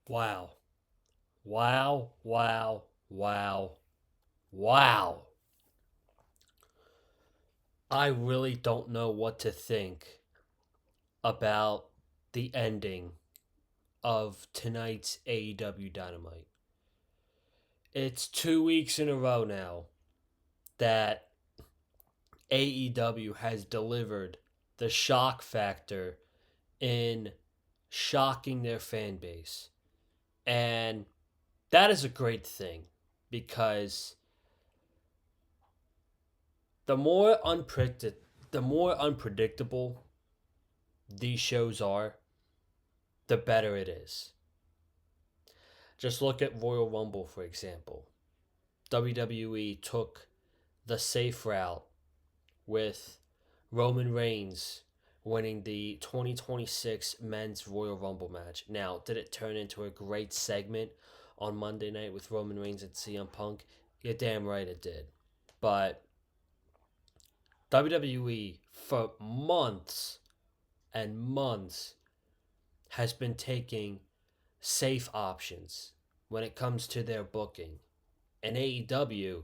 Wow. Wow, wow, wow, wow. I really don't know what to think about the ending of tonight's AEW Dynamite. It's 2 weeks in a row now that AEW has delivered the shock factor in shocking their fan base. And that is a great thing because the more unpredictable these shows are, the better it is. Just look at Royal Rumble, for example. WWE took the safe route with Roman Reigns winning the 2026 Men's Royal Rumble match. Now, did it turn into a great segment on Monday night with Roman Reigns and CM Punk? You're damn right it did. But WWE, for months and months, has been taking safe options when it comes to their booking. And AEW,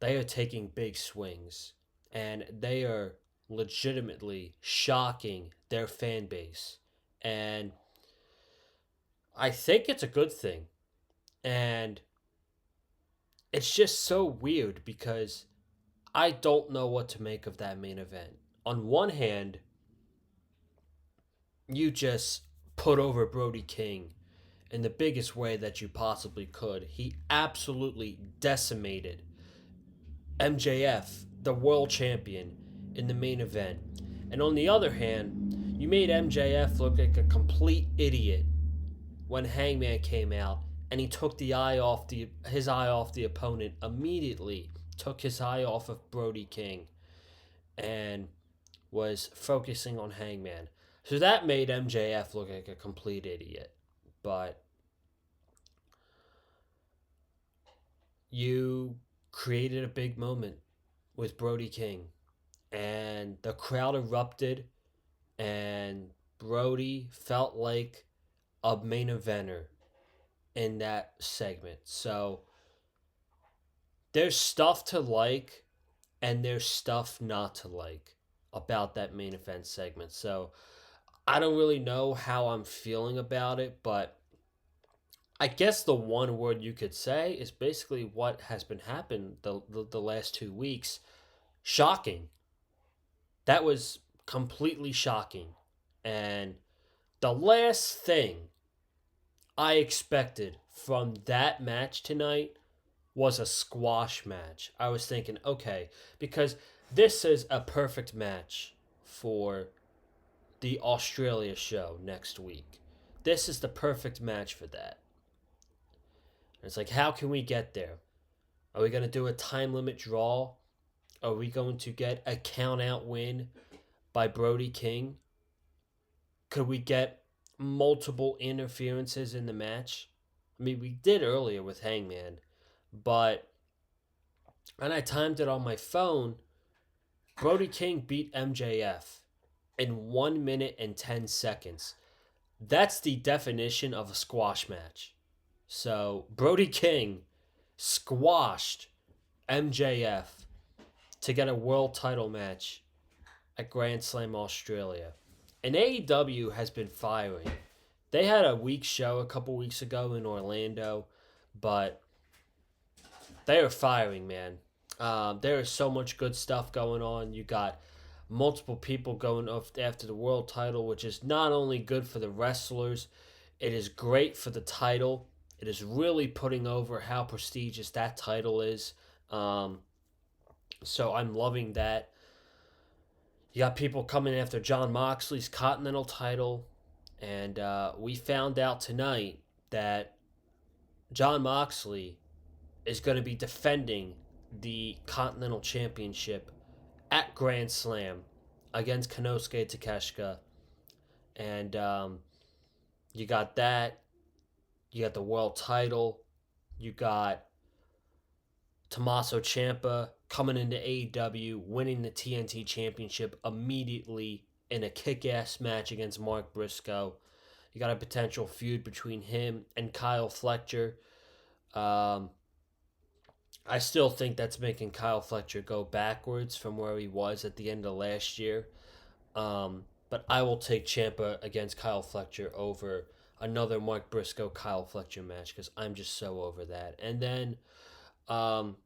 they are taking big swings and they are legitimately shocking their fan base. And I think it's a good thing. And it's just so weird because I don't know what to make of that main event. On one hand, you just put over Brody King in the biggest way that you possibly could. He absolutely decimated MJF, the world champion, in the main event. And on the other hand, you made MJF look like a complete idiot when Hangman came out and he took his eye off the opponent immediately. Took his eye off of Brody King and was focusing on Hangman. So that made MJF look like a complete idiot. But you created a big moment with Brody King and the crowd erupted and Brody felt like a main eventer in that segment. So there's stuff to like and there's stuff not to like about that main event segment. So I don't really know how I'm feeling about it, but I guess the one word you could say is basically what has been happening the last 2 weeks. Shocking. That was completely shocking. And the last thing I expected from that match tonight was a squash match. I was thinking, okay, because this is a perfect match for the Australia show next week. This is the perfect match for that. And it's like, how can we get there? Are we going to do a time limit draw? Are we going to get a count out win by Brody King? Could we get multiple interferences in the match? I mean, we did earlier with Hangman, but and I timed it on my phone. Brody King beat MJF in 1 minute and 10 seconds. That's the definition of a squash match. So Brody King squashed MJF to get a world title match at Grand Slam Australia. And AEW has been firing. They had a weak show a couple weeks ago in Orlando, but they are firing, man. There is so much good stuff going on. You got multiple people going off after the world title, which is not only good for the wrestlers, it is great for the title. It is really putting over how prestigious that title is. Um, so I'm loving that. You got people coming after John Moxley's Continental title, and we found out tonight that John Moxley is going to be defending the Continental Championship at Grand Slam against Konosuke Takeshita. And you got that. You got the world title. You got Tommaso Ciampa coming into AEW, winning the TNT Championship immediately in a kick ass match against Mark Briscoe. You got a potential feud between him and Kyle Fletcher. Um, I still think that's making Kyle Fletcher go backwards from where he was at the end of last year. But I will take Ciampa against Kyle Fletcher over another Mark Briscoe Kyle Fletcher match because I'm just so over that. And then um,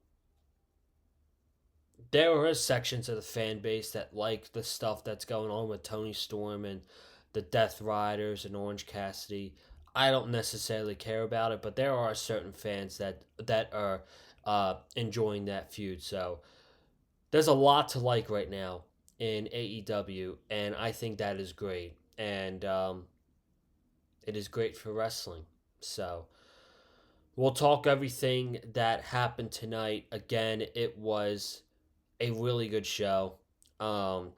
there are sections of the fan base that like the stuff that's going on with Tony Storm and the Death Riders and Orange Cassidy. I don't necessarily care about it, but there are certain fans that are enjoying that feud. So there's a lot to like right now in AEW, and I think that is great. And it is great for wrestling. So we'll talk everything that happened tonight. Again, it was a really good show.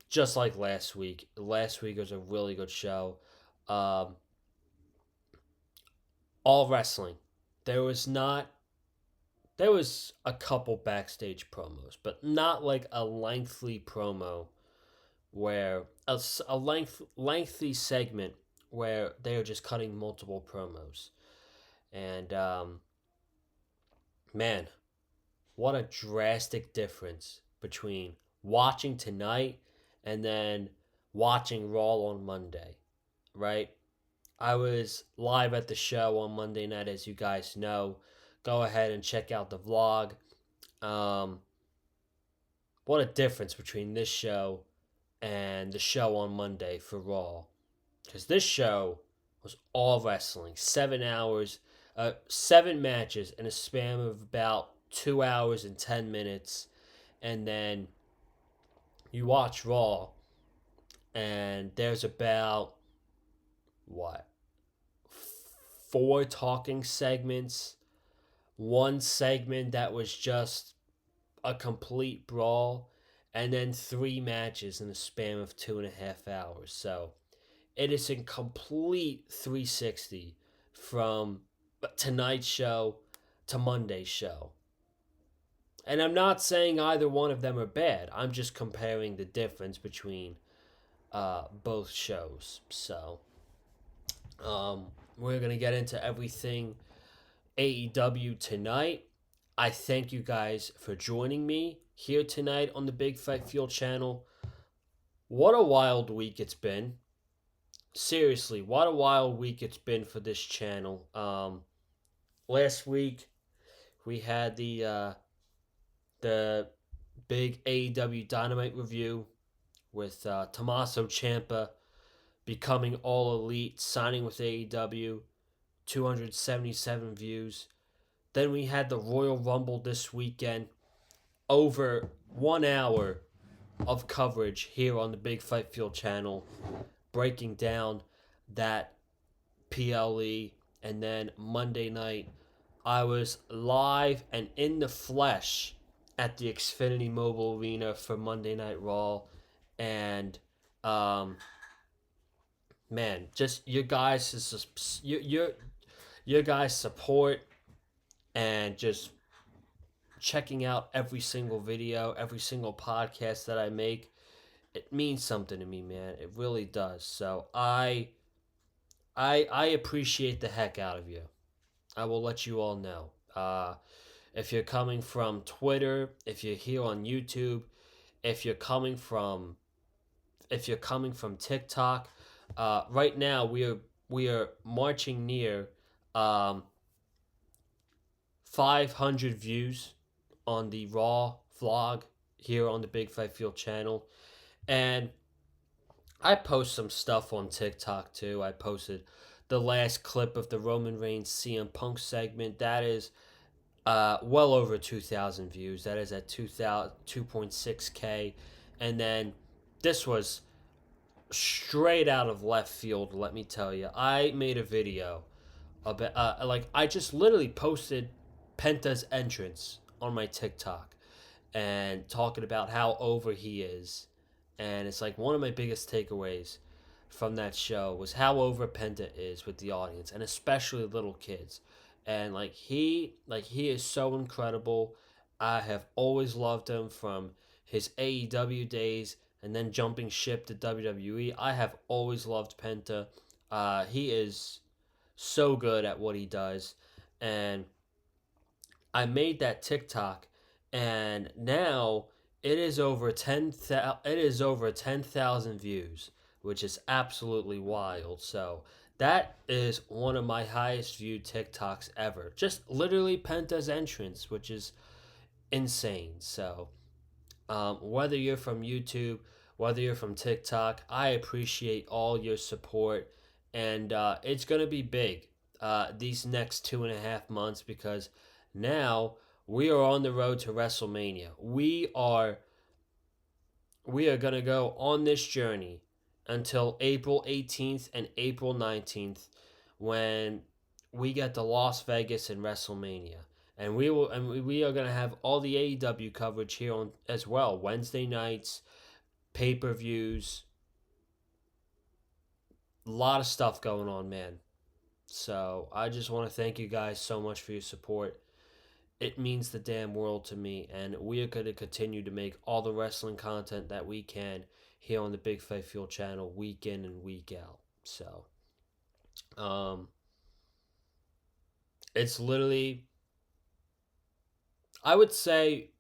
Just like last week. Last week was a really good show. Um, all wrestling. There was not. There was a couple backstage promos, but not like a lengthy promo where a lengthy segment where they are just cutting multiple promos. And man, what a drastic difference between watching tonight and then watching Raw on Monday, right? I was live at the show on Monday night, as you guys know. Go ahead and check out the vlog. Um, what a difference between this show and the show on Monday for Raw. Because this show was all wrestling. 7 hours, 7 matches in a span of about 2 hours and 10 minutes. And then you watch Raw, and there's about, what, 4 talking segments. One segment that was just a complete brawl. And then 3 matches in a span of 2.5 hours. So it is a complete 360 from tonight's show to Monday's show. And I'm not saying either one of them are bad. I'm just comparing the difference between both shows. So we're going to get into everything AEW tonight. I thank you guys for joining me here tonight on the Big Fight Fuel channel. What a wild week it's been. Seriously, what a wild week it's been for this channel. Last week we had the big AEW Dynamite review with Tommaso Ciampa becoming all elite, signing with AEW, 277 views. Then we had the Royal Rumble this weekend, over 1 hour of coverage here on the Big Fight Fuel channel, breaking down that PLE. And then Monday night, I was live and in the flesh at the Xfinity Mobile Arena for Monday Night Raw. And man, just your guys' your guys' support and just checking out every single video, every single podcast that I make, it means something to me, man. It really does. So I appreciate the heck out of you. I will let you all know. If you're coming from Twitter, if you're here on YouTube, if you're coming from TikTok, right now we are marching near 500 views on the Raw vlog here on the Big Fight Field channel, and I post some stuff on TikTok too. I posted the last clip of the Roman Reigns CM Punk segment. That is well over 2,000 views. That is at 2.6K. And then this was straight out of left field, let me tell you. I made a video about, I just literally posted Penta's entrance on my TikTok and talking about how over he is. And it's like one of my biggest takeaways from that show was how over Penta is with the audience and especially little kids. And he is so incredible. I have always loved him from his AEW days and then jumping ship to WWE. I have always loved Penta. He is so good at what he does, and I made that TikTok, and now it is over 10,000 views, which is absolutely wild. So that is one of my highest viewed TikToks ever. Just literally Penta's entrance, which is insane. So whether you're from YouTube, whether you're from TikTok, I appreciate all your support, and it's gonna be big these next 2.5 months because now we are on the road to WrestleMania. We are gonna go on this journey until April 18th and April 19th when we get to Las Vegas and WrestleMania. And we are gonna have all the AEW coverage here on as well. Wednesday nights, pay-per-views, a lot of stuff going on, man. So I just want to thank you guys so much for your support. It means the damn world to me, and we are going to continue to make all the wrestling content that we can here on the Big Fight Fuel channel, week in and week out. So, um, it's literally, I would say,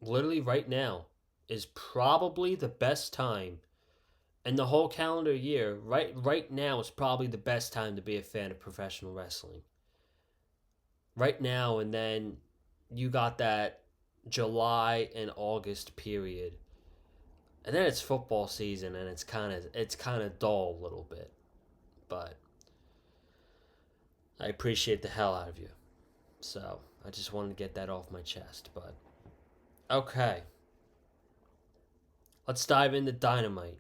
literally right now is probably the best time in the whole calendar year. Right now is probably the best time to be a fan of professional wrestling. Right now, and then you got that July and August period, and then it's football season, and it's kind of dull a little bit. But I appreciate the hell out of you. So I just wanted to get that off my chest. But okay, let's dive into Dynamite.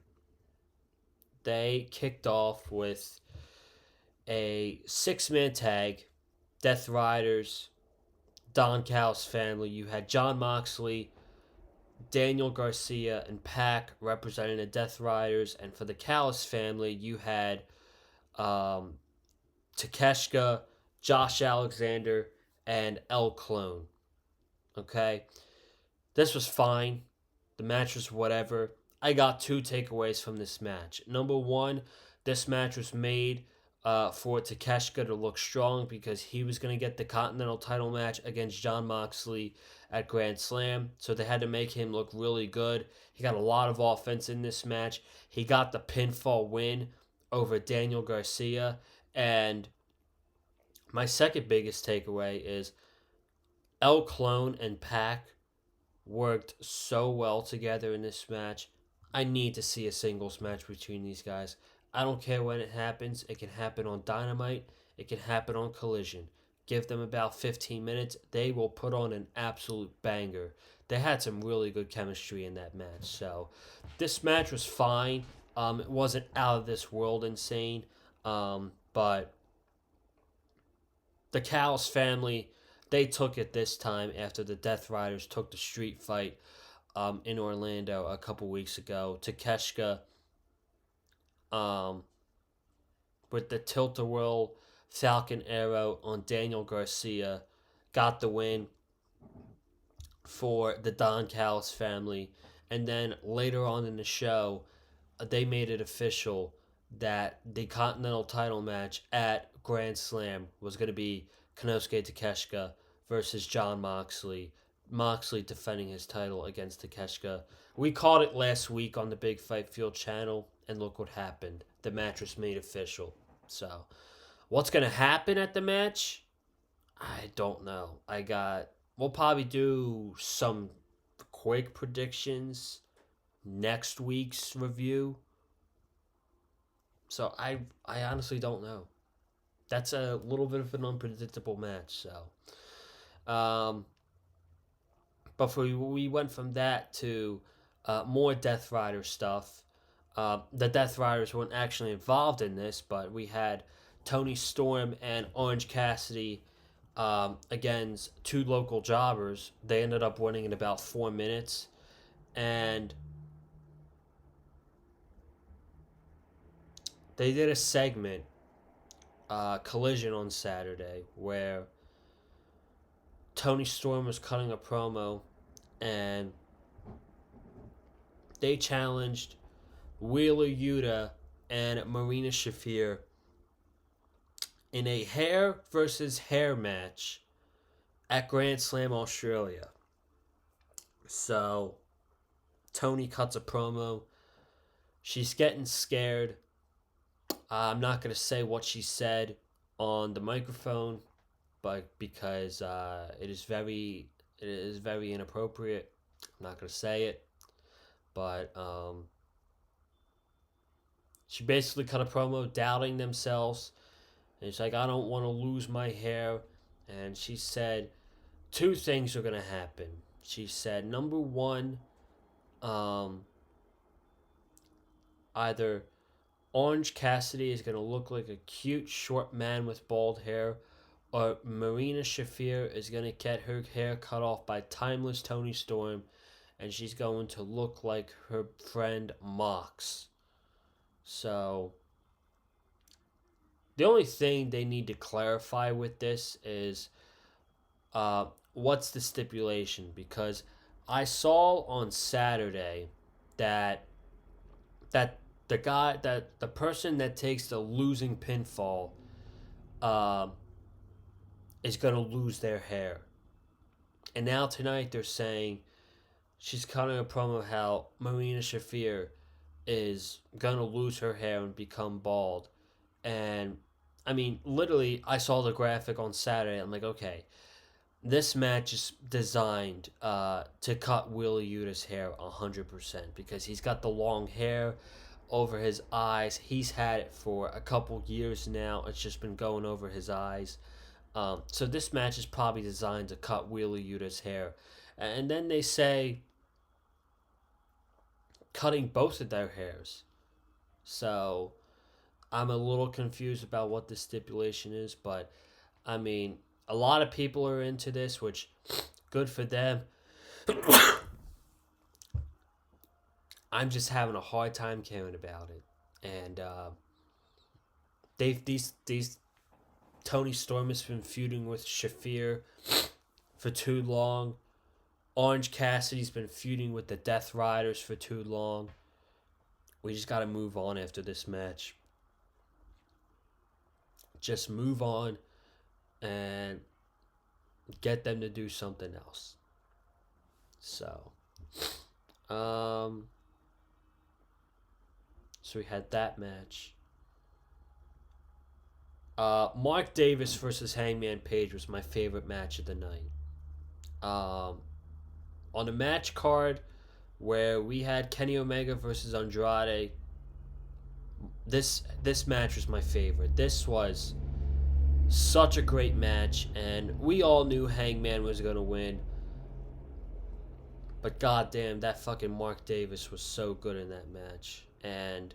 They kicked off with a 6-man tag, Death Riders, Don Callis family. You had John Moxley, Daniel Garcia, and Pac representing the Death Riders, and for the Callis family, you had um, Takeshita, Josh Alexander, and El Clone. Okay, this was fine. The match was whatever. I got two takeaways from this match. Number one, this match was made for Takeshita to look strong because he was going to get the Continental title match against John Moxley at Grand Slam. So they had to make him look really good. He got a lot of offense in this match. He got the pinfall win over Daniel Garcia. And my second biggest takeaway is El Clone and Pac worked so well together in this match. I need to see a singles match between these guys. I don't care when it happens. It can happen on Dynamite. It can happen on Collision. Give them about 15 minutes. They will put on an absolute banger. They had some really good chemistry in that match. So this match was fine. It wasn't out of this world insane. But the Callis family, they took it this time after the Death Riders took the street fight in Orlando a couple weeks ago. Takeshita um, with the tilt-a-whirl Falcon Arrow on Daniel Garcia got the win for the Don Callis family. And then later on in the show, they made it official that the Continental title match at Grand Slam was going to be Konosuke Takeshita versus John Moxley. Moxley defending his title against Takeshita. We called it last week on the Big Fight Field channel, and look what happened. The match was made official. So, what's going to happen at the match? I don't know. We'll probably do some quick predictions next week's review. So I honestly don't know. That's a little bit of an unpredictable match. So, but we went from that to more Death Rider stuff. The Death Riders weren't actually involved in this, but we had Tony Storm and Orange Cassidy against two local jobbers. They ended up winning in about 4 minutes, and they did a segment, Collision on Saturday, where Tony Storm was cutting a promo, and they challenged Wheeler Yuta and Marina Shafir in a hair versus hair match at Grand Slam Australia. So Tony cuts a promo. She's getting scared. I'm not gonna say what she said on the microphone, but because it is very inappropriate. I'm not gonna say it, but she basically cut a promo doubting themselves, and she's like, "I don't want to lose my hair," and she said two things are gonna happen. She said, number one, um, either Orange Cassidy is gonna look like a cute short man with bald hair, or Marina Shafir is gonna get her hair cut off by timeless Tony Storm, and she's going to look like her friend Mox. So the only thing they need to clarify with this is what's the stipulation, because I saw on Saturday that that the person that takes the losing pinfall uh, is gonna lose their hair, and now tonight they're saying she's cutting a promo how Marina Shafir is gonna lose her hair and become bald, and I mean literally I saw the graphic on Saturday. I'm like, okay, this match is designed to cut Wheeler Yuta's hair 100% because he's got the long hair over his eyes. He's had it for a couple years now. It's just been going over his eyes. So this match is probably designed to cut Wheeler Yuta's hair. And then they say cutting both of their hairs. So I'm a little confused about what the stipulation is, but I mean, a lot of people are into this, which good for them. I'm just having a hard time caring about it, and these Tony Storm has been feuding with Shafir for too long. Orange Cassidy's been feuding with the Death Riders for too long. We just got to move on after this match. Just move on and get them to do something else. So, so we had that match. Mark Davis versus Hangman Page was my favorite match of the night. On the match card where we had Kenny Omega versus Andrade, this match was my favorite. This was such a great match, and we all knew Hangman was gonna win. But goddamn, that fucking Mark Davis was so good in that match, and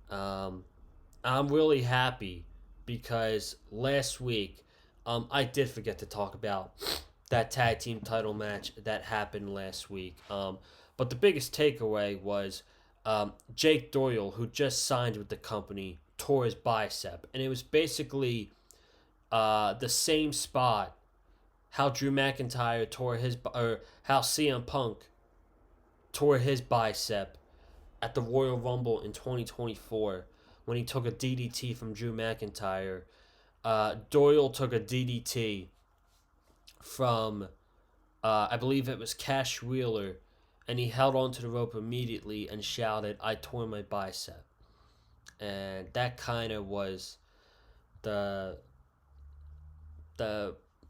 I'm really happy because last week I did forget to talk about that tag team title match that happened last week. But the biggest takeaway was Jake Doyle, who just signed with the company, tore his bicep, and it was basically the same spot how Drew McIntyre tore his, or how CM Punk tore his bicep at the Royal Rumble in 2024 when he took a DDT from Drew McIntyre. Doyle took a DDT from, I believe it was Cash Wheeler, and he held onto the rope immediately and shouted, "I tore my bicep." And that kind of was the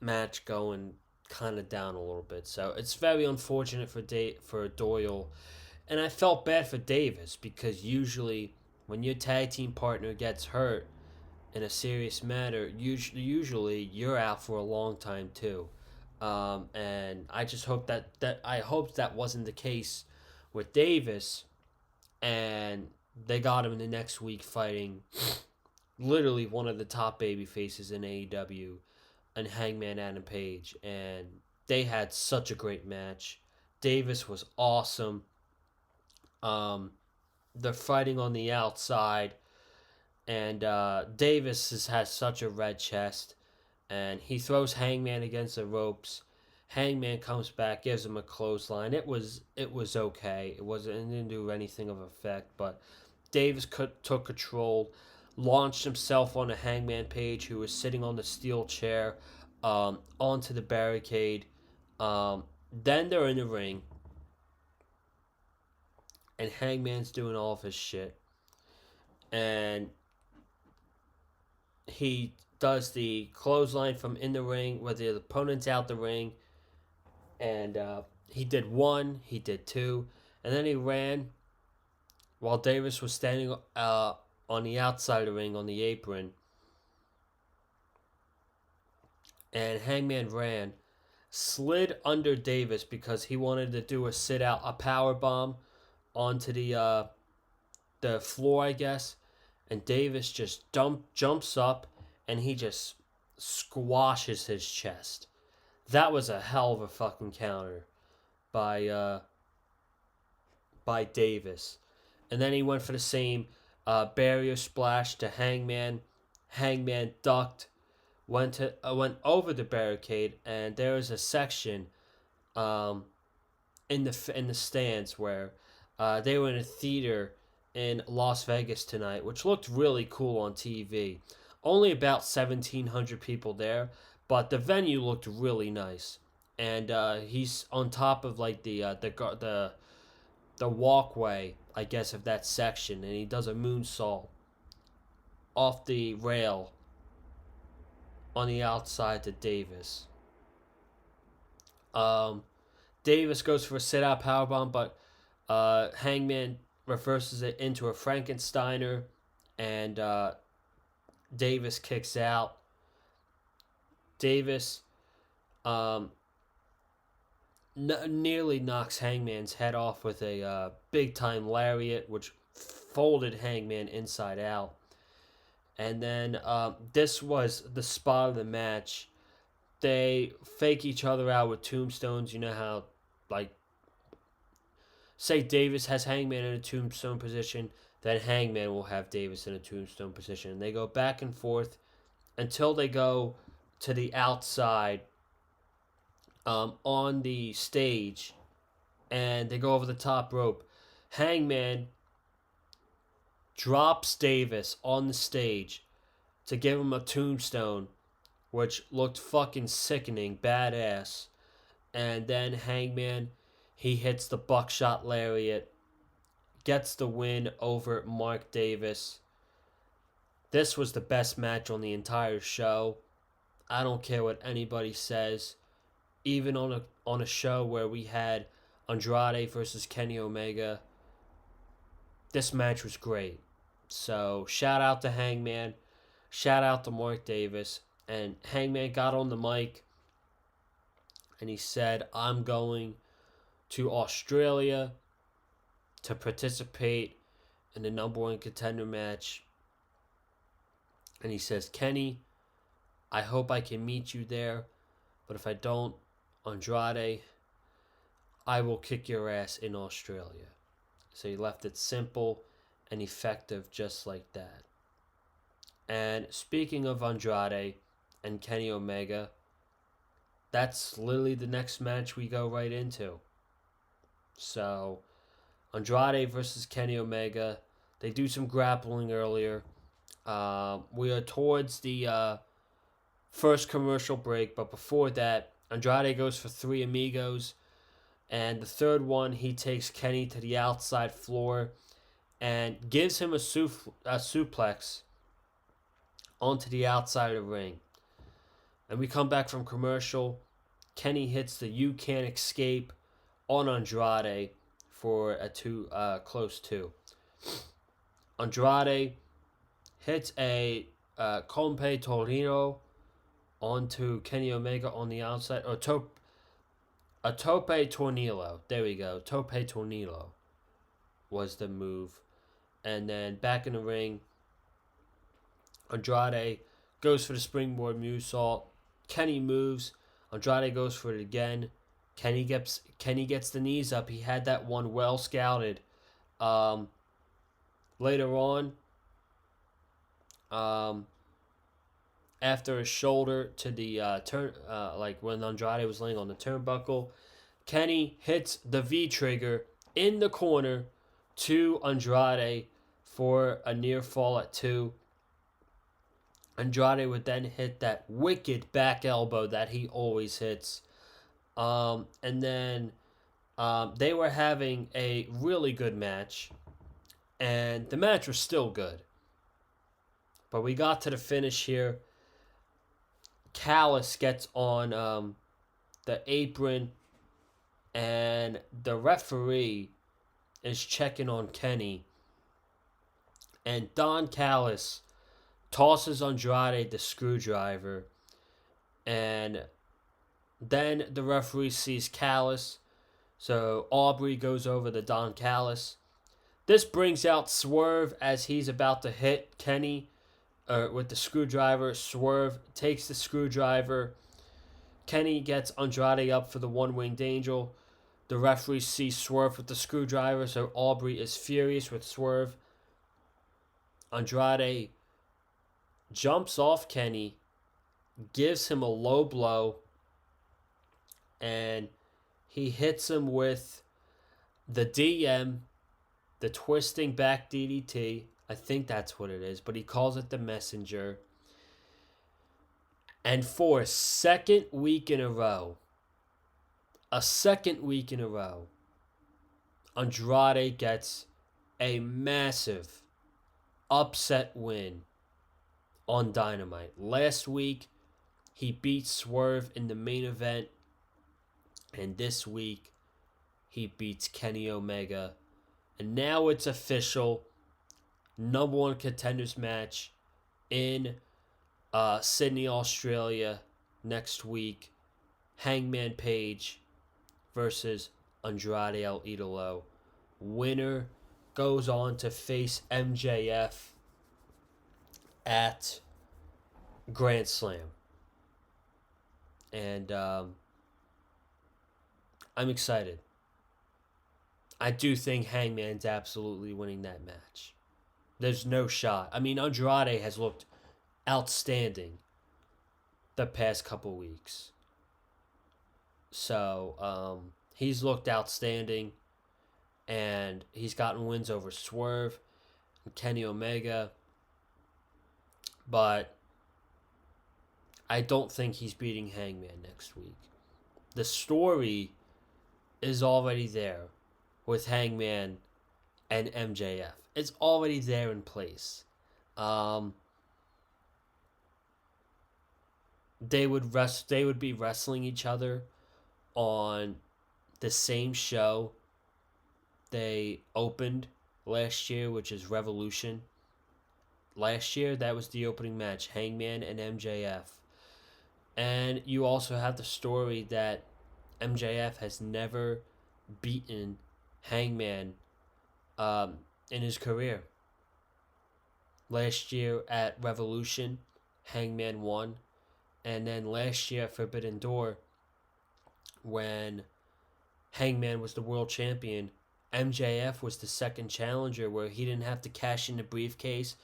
match going kind of down a little bit. So it's very unfortunate for Doyle, and I felt bad for Davis because usually when your tag team partner gets hurt in a serious matter, usually you're out for a long time too. And I just hope that I hoped that wasn't the case with Davis, and they got him in the next week fighting literally one of the top baby faces in AEW and Hangman Adam Page, and they had such a great match. Davis was awesome. They're fighting on the outside, and Davis has such a red chest, and he throws Hangman against the ropes. Hangman comes back, gives him a clothesline. It was okay. It didn't do anything of effect, but Davis took control, launched himself on a Hangman Page, who was sitting on the steel chair, onto the barricade. Then they're in the ring, and Hangman's doing all of his shit. And he does the clothesline from in the ring, where the opponent's out the ring. And he did one, he did two, and then he ran while Davis was standing on the outside of the ring on the apron. And Hangman ran, slid under Davis because he wanted to do a sit out, a power bomb onto the floor, I guess. And Davis just jumps up and he just squashes his chest. That was a hell of a fucking counter by Davis. And then he went for the same barrier splash to Hangman. Hangman ducked, went over the barricade, and there was a section in the stands where they were in a theater in Las Vegas tonight, which looked really cool on TV. Only about 1,700 people there, but the venue looked really nice. And he's on top of like the walkway, I guess, of that section, and he does a moonsault off the rail on the outside to Davis. Davis goes for a sit-out powerbomb, but Hangman reverses it into a Frankensteiner, and Davis kicks out. Davis nearly knocks Hangman's head off with a big-time lariat, which folded Hangman inside out. And then this was the spot of the match. They fake each other out with tombstones. You know how, like, say Davis has Hangman in a tombstone position, then Hangman will have Davis in a tombstone position. And they go back and forth until they go to the outside on the stage, and they go over the top rope. Hangman drops Davis on the stage to give him a tombstone, which looked fucking sickening, badass. And then Hangman, he hits the buckshot lariat, gets the win over Mark Davis. This was the best match on the entire show. I don't care what anybody says. Even on a show where we had Andrade versus Kenny Omega, this match was great. So shout out to Hangman, shout out to Mark Davis. And Hangman got on the mic and he said, I'm going to Australia to participate in the number one contender match. And he says, Kenny, I hope I can meet you there, but if I don't, Andrade, I will kick your ass in Australia. So he left it simple and effective, just like that. And speaking of Andrade and Kenny Omega, that's literally the next match we go right into. So Andrade versus Kenny Omega. They do some grappling earlier. We are towards the first commercial break, but before that, Andrade goes for 3 amigos, and the third one, he takes Kenny to the outside floor and gives him a suplex onto the outside of the ring. And we come back from commercial. Kenny hits the You Can't Escape on Andrade for a close 2. Andrade hits a Compe Torino onto Kenny Omega on the outside. Or a Tope Tornillo. There we go. Tope Tornillo was the move. And then back in the ring, Andrade goes for the springboard moonsault. Kenny moves. Andrade goes for it again. Kenny gets the knees up. He had that one well scouted. Later on, after a shoulder to the turn, like when Andrade was laying on the turnbuckle, Kenny hits the V trigger in the corner to Andrade for a near fall at 2. Andrade would then hit that wicked back elbow that he always hits. And then they were having a really good match. And the match was still good. But we got to the finish here. Callis gets on the apron. And the referee is checking on Kenny. And Don Callis tosses Andrade the screwdriver. And then the referee sees Callis. So Aubrey goes over to Don Callis. This brings out Swerve as he's about to hit Kenny with the screwdriver. Swerve takes the screwdriver. Kenny gets Andrade up for the one-winged angel. The referee sees Swerve with the screwdriver, so Aubrey is furious with Swerve. Andrade jumps off Kenny, gives him a low blow, and he hits him with the DM, the twisting back DDT. I think that's what it is, but he calls it the messenger. And for a second week in a row, Andrade gets a massive upset win on Dynamite. Last week, he beat Swerve in the main event. And this week, he beats Kenny Omega. And now it's official. Number 1 contenders match in Sydney, Australia next week. Hangman Page versus Andrade El Idolo. Winner goes on to face MJF at Grand Slam. And I'm excited. I do think Hangman's absolutely winning that match. There's no shot. I mean, Andrade has looked outstanding the past couple weeks. So, he's looked outstanding. And he's gotten wins over Swerve and Kenny Omega. But I don't think he's beating Hangman next week. The story is already there with Hangman and MJF. It's already there in place. They would be wrestling each other on the same show they opened last year, which is Revolution. Last year, that was the opening match, Hangman and MJF. And you also have the story that MJF has never beaten Hangman in his career. Last year at Revolution, Hangman won. And then last year at Forbidden Door, when Hangman was the world champion, MJF was the second challenger where he didn't have to cash in the briefcase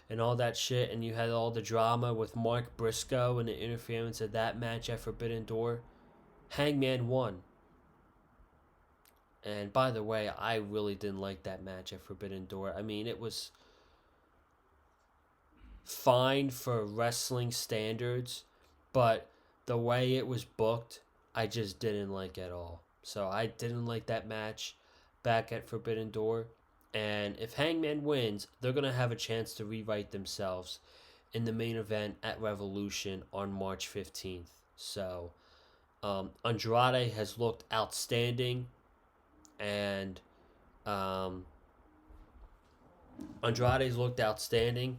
and all that shit. And you had all the drama with Mark Briscoe and the interference of that match at Forbidden Door. Hangman won. And by the way, I really didn't like that match at Forbidden Door. I mean, it was fine for wrestling standards, but the way it was booked, I just didn't like at all. So I didn't like that match back at Forbidden Door. And if Hangman wins, they're going to have a chance to rewrite themselves in the main event at Revolution on March 15th. So Andrade has looked outstanding. And Andrade's looked outstanding.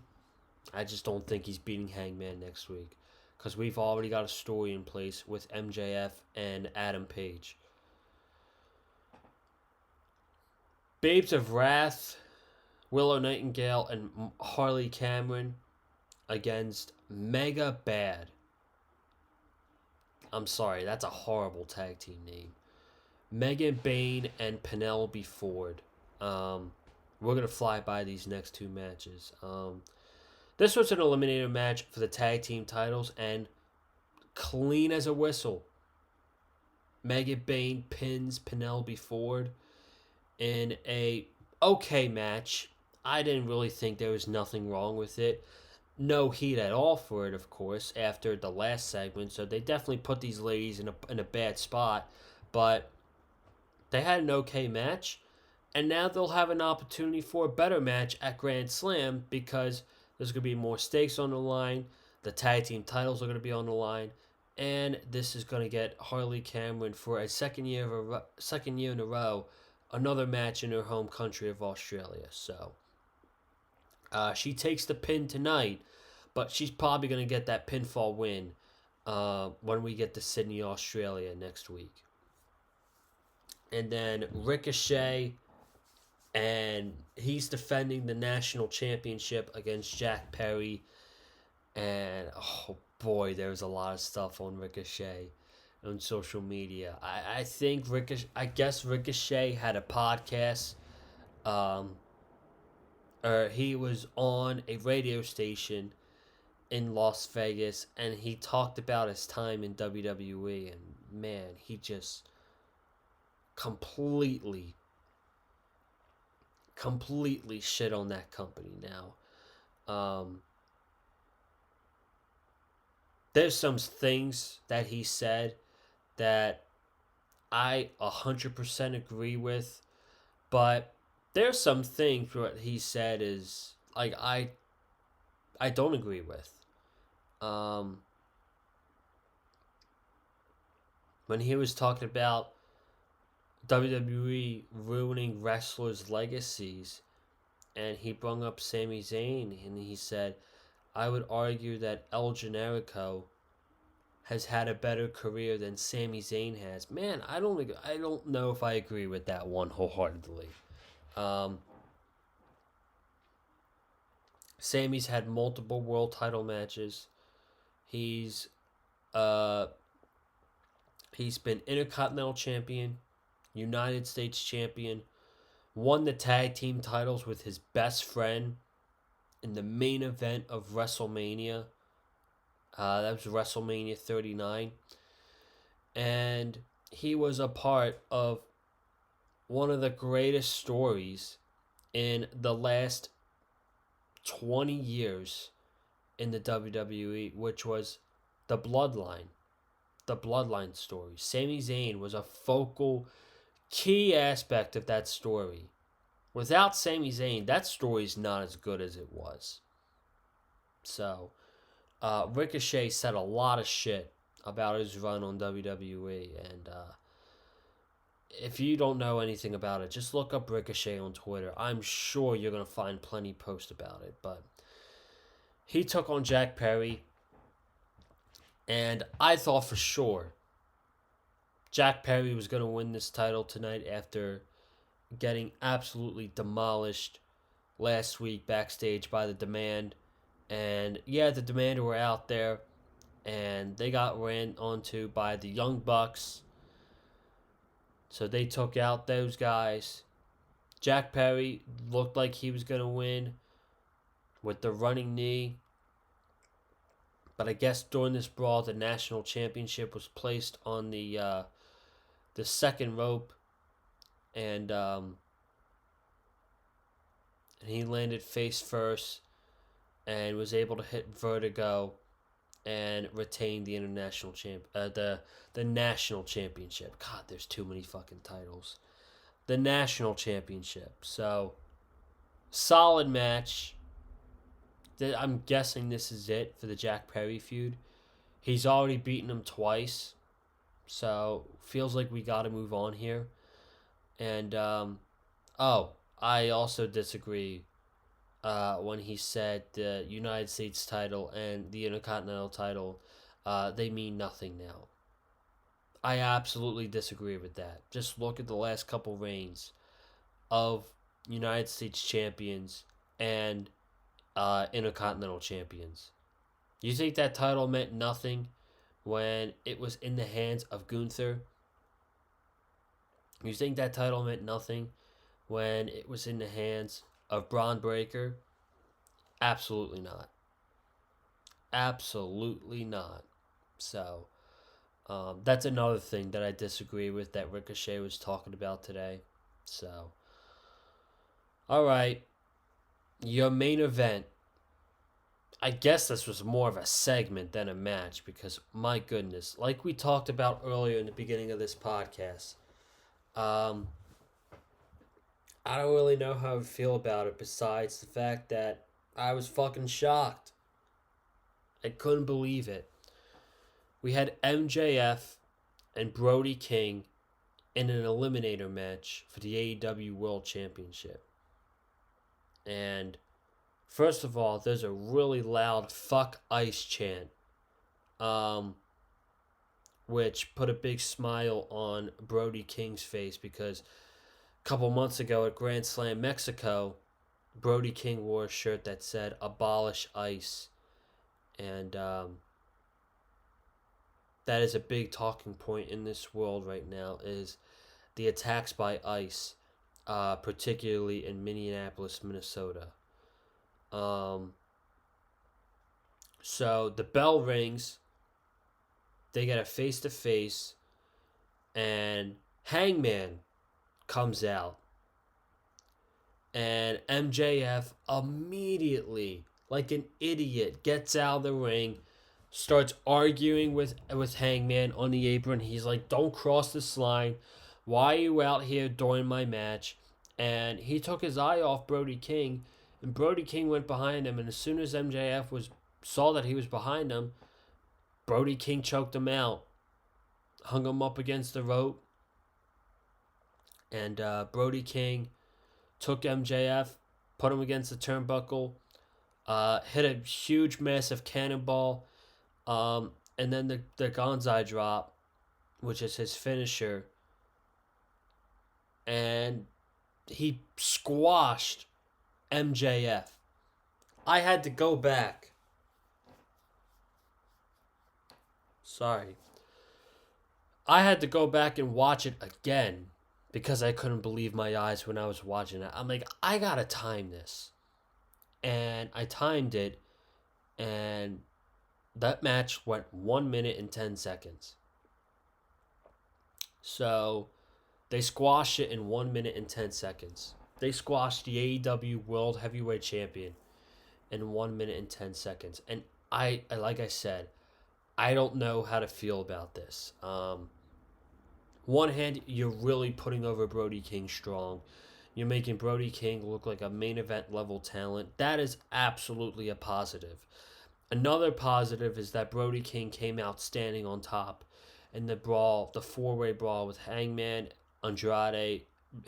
I just don't think he's beating Hangman next week, because we've already got a story in place with MJF and Adam Page. Babes of Wrath, Willow Nightingale, and Harley Cameron against Mega Bad. I'm sorry, that's a horrible tag team name. Megan Bayne and Penelope Ford. We're going to fly by these next two matches. This was an eliminator match for the tag team titles, and clean as a whistle. Megan Bayne pins Penelope Ford in a okay match. I didn't really think there was nothing wrong with it. No heat at all for it, of course, after the last segment. So they definitely put these ladies in a bad spot. But they had an okay match. And now they'll have an opportunity for a better match at Grand Slam because there's going to be more stakes on the line. The tag team titles are going to be on the line. And this is going to get Harley Cameron for a second year in a row another match in her home country of Australia. So she takes the pin tonight, but she's probably going to get that pinfall win when we get to Sydney, Australia next week. And then Ricochet, and he's defending the national championship against Jack Perry. And oh boy, there's a lot of stuff on Ricochet on social media. I think Ricochet had a podcast. Um, or he was on a radio station in Las Vegas, and he talked about his time in WWE, and man, he just completely, completely shit on that company now. There's some things that he said that I 100% agree with, but there's some things what he said is like I don't agree with. Um, when he was talking about WWE ruining wrestlers' legacies, and he brought up Sami Zayn, and he said, I would argue that El Generico has had a better career than Sami Zayn has. Man, I don't know if I agree with that one wholeheartedly. Um, Sami's had multiple world title matches. He's uh he's been Intercontinental Champion, United States Champion, won the tag team titles with his best friend in the main event of WrestleMania. That was WrestleMania 39. And he was a part of one of the greatest stories in the last 20 years in the WWE, which was the Bloodline. The Bloodline story. Sami Zayn was a focal, key aspect of that story. Without Sami Zayn, that story is not as good as it was. So, Ricochet said a lot of shit about his run on WWE, and if you don't know anything about it, just look up Ricochet on Twitter. I'm sure you're going to find plenty posts about it, but he took on Jack Perry, and I thought for sure Jack Perry was going to win this title tonight after getting absolutely demolished last week backstage by the Demand. And yeah, the Demand were out there, and they got ran onto by the Young Bucks. So they took out those guys. Jack Perry looked like he was going to win with the running knee. But I guess during this brawl, the national championship was placed on the second rope, and he landed face first and was able to hit Vertigo and retain the the national championship. God, there's too many fucking titles. The national championship. So solid match. I'm guessing this is it for the Jack Perry feud. He's already beaten him twice, so feels like we got to move on here. And I also disagree when he said the United States title and the Intercontinental title, they mean nothing now. I absolutely disagree with that. Just look at the last couple reigns of United States champions and Intercontinental champions. You think that title meant nothing when it was in the hands of Gunther? You think that title meant nothing when it was in the hands of Braun Breaker? Absolutely not. Absolutely not. So, that's another thing that I disagree with that Ricochet was talking about today. So, all right. your main event, I guess this was more of a segment than a match because, my goodness, like we talked about earlier in the beginning of this podcast, um, I don't really know how I feel about it besides the fact that I was fucking shocked. I couldn't believe it. We had MJF and Brody King in an eliminator match for the AEW World Championship. And first of all, there's a really loud fuck ice chant, um, which put a big smile on Brody King's face because a couple months ago at Grand Slam Mexico, Brody King wore a shirt that said "Abolish Ice," and that is a big talking point in this world right now. Is the attacks by ICE, particularly in Minneapolis, Minnesota. Um, so the bell rings. They get a face to face, and Hangman comes out, and MJF immediately, like an idiot, gets out of the ring, starts arguing with Hangman on the apron. He's like, "Don't cross this line. Why are you out here during my match?" And he took his eye off Brody King, and Brody King went behind him. And as soon as MJF saw that he was behind him, Brody King choked him out, hung him up against the rope, and Brody King took MJF, put him against the turnbuckle, hit a huge, massive cannonball, and then the Gonzai drop, which is his finisher, and he squashed MJF. I had to go back. Sorry. I had to go back and watch it again because I couldn't believe my eyes when I was watching it. I'm like, I gotta time this. And I timed it, and that match went 1 minute and 10 seconds. So they squashed it in 1 minute and 10 seconds. They squashed the AEW World Heavyweight Champion in 1 minute and 10 seconds. And like I said, I don't know how to feel about this. One hand, you're really putting over Brody King strong. You're making Brody King look like a main event level talent. That is absolutely a positive. Another positive is that Brody King came out standing on top in the brawl, the four-way brawl with Hangman, Andrade,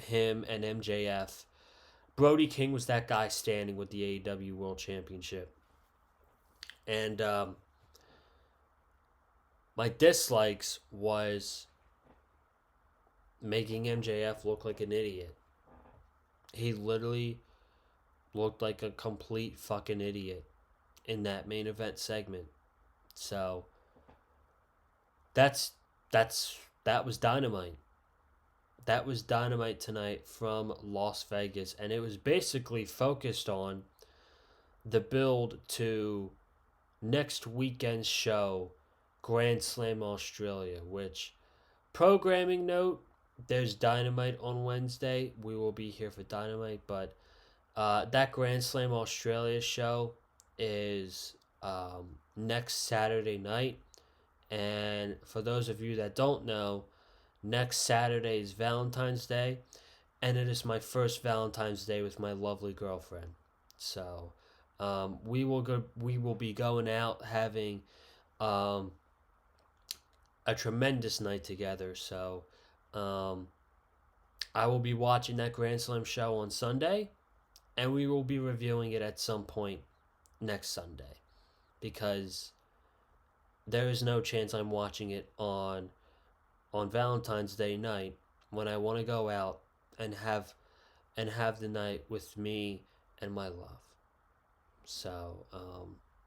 him, and MJF. Brody King was that guy standing with the AEW World Championship. And my dislikes was making MJF look like an idiot. He literally looked like a complete fucking idiot in that main event segment. So that was Dynamite. That was Dynamite tonight from Las Vegas, and it was basically focused on the build to next weekend's show, Grand Slam Australia, which, programming note, there's Dynamite on Wednesday. We will be here for Dynamite, but that Grand Slam Australia show is next Saturday night. And for those of you that don't know, next Saturday is Valentine's Day, and it is my first Valentine's Day with my lovely girlfriend. So we will be going out having a tremendous night together. So I will be watching that Grand Slam show on Sunday, and we will be reviewing it at some point next Sunday, because there is no chance I'm watching it on Valentine's Day night when I want to go out and have the night with me and my love. So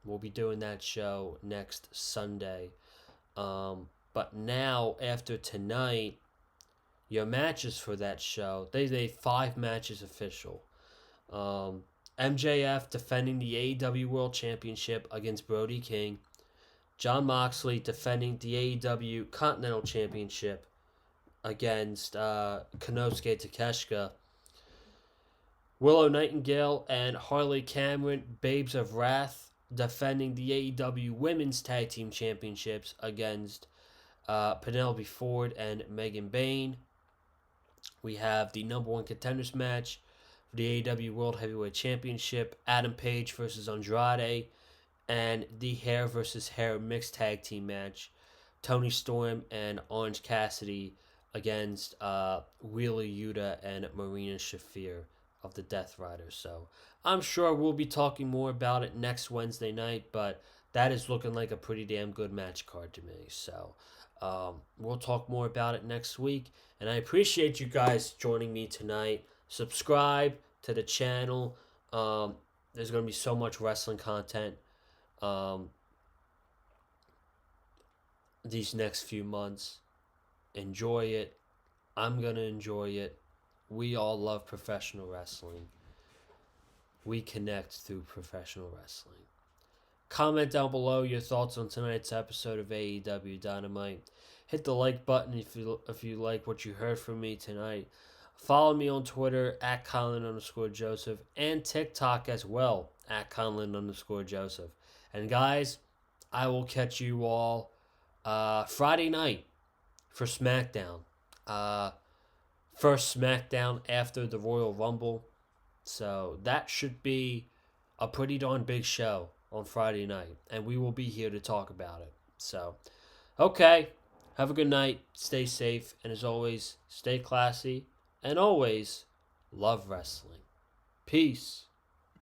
we'll be doing that show next Sunday. But now, after tonight, your matches for that show, they 5 matches official. MJF defending the AEW World Championship against Brody King. Jon Moxley defending the AEW Continental Championship against Konosuke Takeshita. Willow Nightingale and Harley Cameron, Babes of Wrath, defending the AEW Women's Tag Team Championships against Penelope Ford and Megan Bayne. We have the number one contenders match for the AEW World Heavyweight Championship, Adam Page versus Andrade, and the hair versus hair mixed tag team match, Tony Storm and Orange Cassidy against Wheeler Yuta and Marina Shafir of the Death Riders. So I'm sure we'll be talking more about it next Wednesday night, but that is looking like a pretty damn good match card to me. So we'll talk more about it next week. And I appreciate you guys joining me tonight. Subscribe to the channel. There's going to be so much wrestling content um, these next few months. Enjoy it. I'm going to enjoy it. We all love professional wrestling. We connect through professional wrestling. Comment down below your thoughts on tonight's episode of AEW Dynamite. Hit the like button if you like what you heard from me tonight. Follow me on Twitter at Colin_Joseph and TikTok as well at Colin_Joseph. And guys, I will catch you all Friday night for SmackDown. First SmackDown after the Royal Rumble. So that should be a pretty darn big show on Friday night. And we will be here to talk about it. So, okay. Have a good night. Stay safe. And as always, stay classy. And always love wrestling. Peace.